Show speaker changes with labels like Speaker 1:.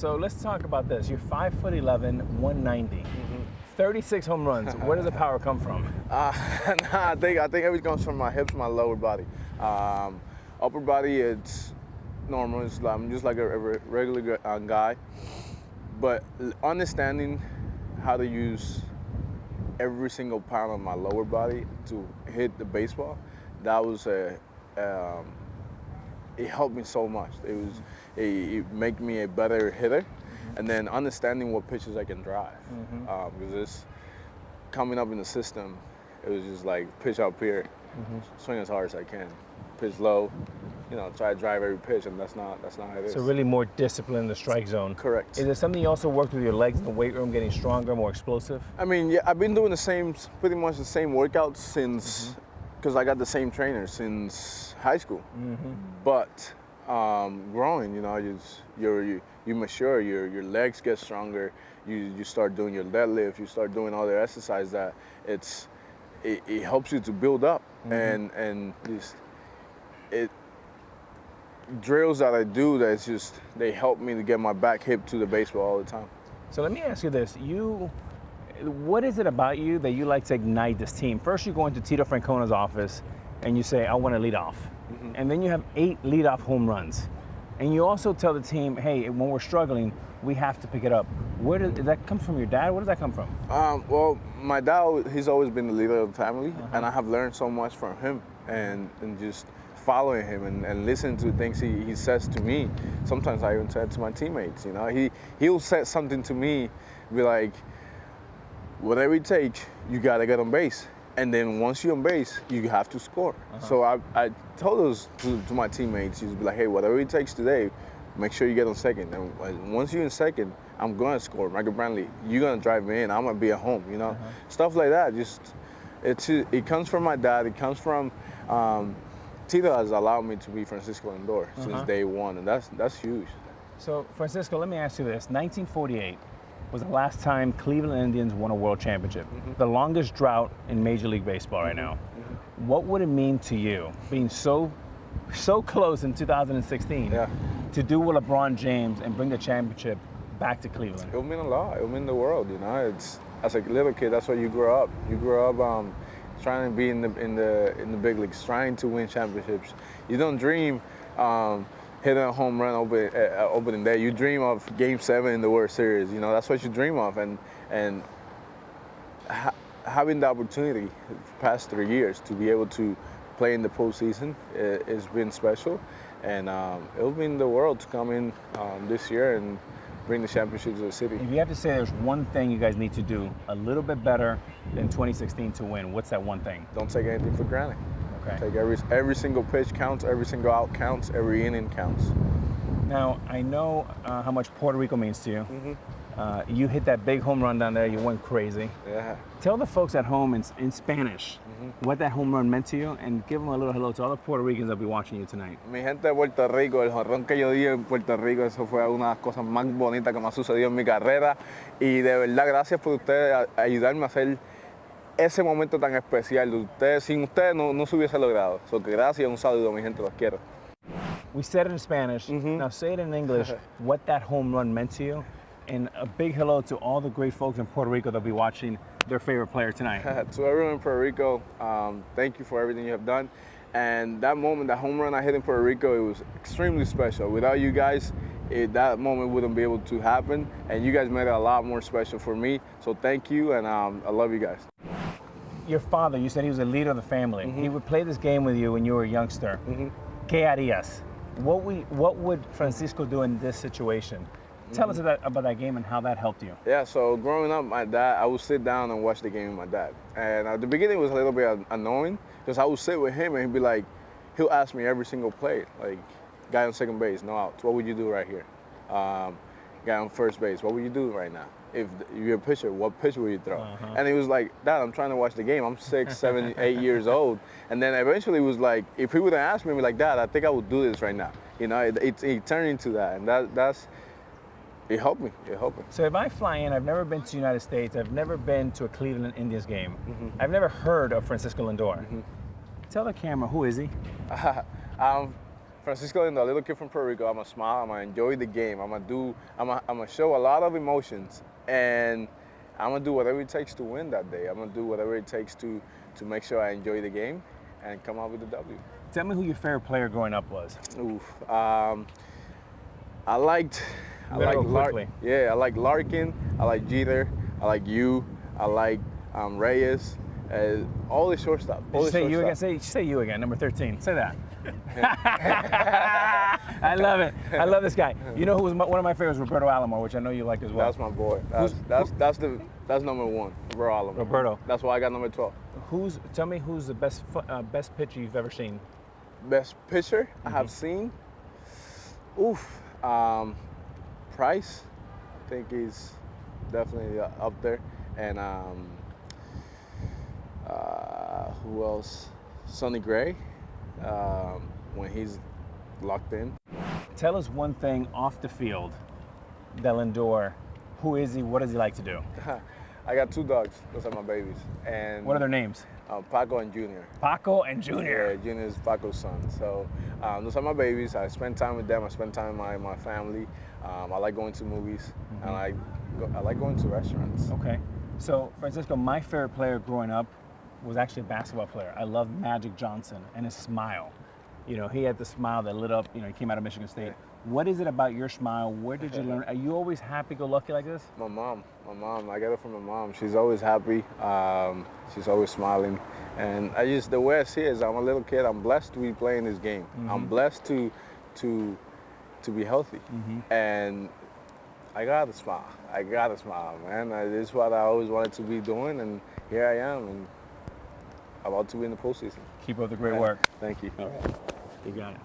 Speaker 1: So let's talk about this. You're 5'11", 190, 36 home runs. Where does the power come from?
Speaker 2: I think everything comes from my hips, my lower body. Upper body, it's normal. I'm just like a regular guy. But understanding how to use every single pound of my lower body to hit the baseball, that was it helped me so much. It made me a better hitter, and then understanding what pitches I can drive. Because it's coming up in the system, it was just like pitch up here, swing as hard as I can, pitch low, try to drive every pitch, and that's not how it is.
Speaker 1: So really more discipline in the strike zone.
Speaker 2: Correct.
Speaker 1: Is there something you also worked with your legs in the weight room, getting stronger, more explosive?
Speaker 2: I mean, yeah, I've been doing pretty much the same workouts since, because I got the same trainer since high school. But growing, you mature, your legs get stronger. You start doing your deadlift. You start doing other exercise that it helps you to build up, and just drills that I do they help me to get my back hip to the baseball all the time.
Speaker 1: So let me ask you this. What is it about you that you like to ignite this team? First, you go into Tito Francona's office and you say, I want to lead off. And then you have 8 leadoff home runs. And you also tell the team, hey, when we're struggling, we have to pick it up. Where did that come from? Your dad? Where does that come from?
Speaker 2: Well, my dad, he's always been the leader of the family, and I have learned so much from him, and just following him and listening to things he says to me. Sometimes I even say it to my teammates. He'll say something to me, be like, whatever it takes, you gotta get on base. And then once you're on base, you have to score. So I told those to my teammates, he'd be like, hey, whatever it takes today, make sure you get on second. And once you're in second, I'm gonna score. Michael Brantley, you're gonna drive me in, I'm gonna be at home, Stuff like that. It comes from my dad, it comes from, Tito has allowed me to be Francisco Lindor since day one, and that's huge.
Speaker 1: So Francisco, let me ask you this. 1948 was the last time Cleveland Indians won a world championship, the longest drought in Major League Baseball right now. What would it mean to you, being so close in 2016, to do with LeBron James and bring the championship back to Cleveland?
Speaker 2: It would mean a lot. It would mean the world. It's as a little kid, that's what you grow up. You grow up trying to be in the big leagues, trying to win championships. You don't dream hitting a home run opening day. You dream of Game 7 in the World Series. That's what you dream of, and having the opportunity the past 3 years to be able to play in the postseason has been special, and it'll mean the world to come in this year and bring the championship to the city.
Speaker 1: If you have to say there's one thing you guys need to do a little bit better than 2016 to win, what's that one thing?
Speaker 2: Don't take anything for granted.
Speaker 1: Okay.
Speaker 2: Take every single pitch counts, every single out counts, every inning counts.
Speaker 1: Now, I know how much Puerto Rico means to you. You hit that big home run down there, you went crazy.
Speaker 2: Yeah.
Speaker 1: Tell the folks at home in Spanish what that home run meant to you, and give them a little hello to all the Puerto Ricans that'll be watching you tonight.
Speaker 2: Mi gente de Puerto Rico, el jonrón que yo di en Puerto Rico, eso fue una de las cosas más bonitas que me ha sucedido en mi carrera, y de verdad gracias por ustedes ayudarme a hacer ese momento tan especial. Sin ustedes no se hubiese logrado. So que gracias, un saludo, mi gente, los quiero.
Speaker 1: We said it in Spanish. Now say it in English, what that home run meant to you. And a big hello to all the great folks in Puerto Rico that'll be watching their favorite player tonight.
Speaker 2: To everyone in Puerto Rico, thank you for everything you have done. And that moment, that home run I hit in Puerto Rico, it was extremely special. Without you guys, that moment wouldn't be able to happen. And you guys made it a lot more special for me. So thank you, and I love you guys.
Speaker 1: Your father, you said he was a leader of the family. He would play this game with you when you were a youngster. ¿Qué harías? What would Francisco do in this situation? Tell us about that game and how that helped you.
Speaker 2: Yeah, so growing up, my dad, I would sit down and watch the game with my dad. And at the beginning, it was a little bit annoying because I would sit with him and he'd be like, he'll ask me every single play, like, guy on second base, no outs, what would you do right here? Guy on first base, what would you do right now? If you're a pitcher, what pitch would you throw? And he was like, Dad, I'm trying to watch the game. I'm 6, 7, 8 years old. And then eventually it was like, if he would have asked me, I'd be like, Dad, I think I would do this right now. It turned into that, and it helped me. It helped me.
Speaker 1: So if I fly in, I've never been to the United States. I've never been to a Cleveland Indians game. I've never heard of Francisco Lindor. Tell the camera, who is he?
Speaker 2: Francisco and the little kid from Puerto Rico, I'm gonna smile, I'm gonna enjoy the game, I'm gonna show a lot of emotions, and I'm gonna do whatever it takes to win that day. I'm gonna do whatever it takes to make sure I enjoy the game and come out with the W.
Speaker 1: Tell me who your favorite player growing up was.
Speaker 2: Oof. I liked
Speaker 1: Go quickly.
Speaker 2: Yeah, I like Larkin, I like Jeter, I like you, I like Reyes, all the shortstop. All the
Speaker 1: Say you again.
Speaker 2: shortstop.
Speaker 1: Say you again. Number 13. Say that. I love it. I love this guy. You know who was one of my favorites? Roberto Alomar, which I know you like as well.
Speaker 2: That's my boy. That's number one, Roberto Alomar.
Speaker 1: Roberto.
Speaker 2: That's why I got number 12.
Speaker 1: Tell me who's the best pitcher you've ever seen?
Speaker 2: Best pitcher I have seen. Oof. Price, I think he's definitely up there. And who else? Sonny Gray, when he's locked in.
Speaker 1: Tell us one thing off the field that Lindor, who is he? What does he like to do?
Speaker 2: I got 2 dogs. Those are my babies. And
Speaker 1: What are their names?
Speaker 2: Paco and Junior.
Speaker 1: Paco and Junior.
Speaker 2: Yeah, Junior is Paco's son. So those are my babies. I spend time with them. I spend time with my family. I like going to movies, and I like going to restaurants.
Speaker 1: Okay. So, Francisco, my favorite player growing up was actually a basketball player. I loved Magic Johnson and his smile. You know, he had the smile that lit up. You know, he came out of Michigan State.
Speaker 2: Yeah.
Speaker 1: What is it about your smile? Where did you learn? Are you always happy-go-lucky like this?
Speaker 2: My mom. I get it from my mom. She's always happy. She's always smiling. And the way I see it is I'm a little kid. I'm blessed to be playing this game. I'm blessed to be healthy. And I gotta smile. Man. This is what I always wanted to be doing, and here I am, and about to be in the postseason.
Speaker 1: Keep up the great work.
Speaker 2: Thank you.
Speaker 1: All right. You got it.